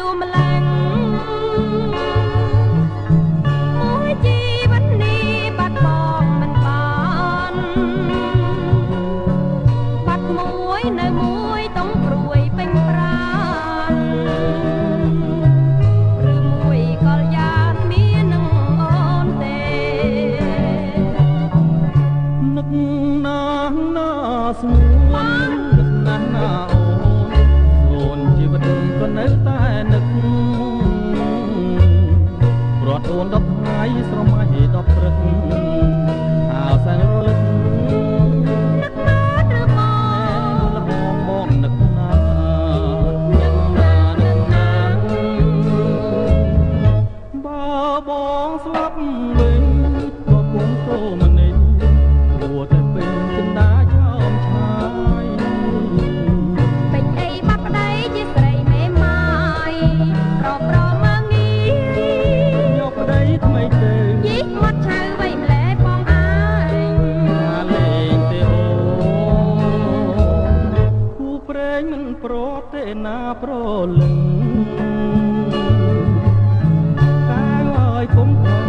ជួមឡើងមួយជីវិតនេះបាត់បង់មិនបានបាត់មួយនៅមួយต้องព្រួយពេញប្រាណឬមួយកលយ៉ានមាននឹងអូនទេនឹកណាស់ណាស្មួននឹកណាស់ណាអូនជីវិតក៏នៅតែនឹកព្រោះអូន10ថ្ងៃស្រមៃ10ព្រឹកហៅសែនរលឹកនឹកណាស់ឬបងលះមកនឹកណាបើបងស្លាប់វិញក៏គង់តោមនិញព្រោះតែពេលចិន្តាចោមឆាយពេញអីបាត់ប្តីជាស្រីមេម៉ាយប្រមើងងាយយកប្តីថ្មីទៅយីមាត់ឆៅវៃម្លែបងអើយអាលេងទេអូគូព្រេងមិនប្រទេណាប្រលឹងកាយឲ្យគុំខំ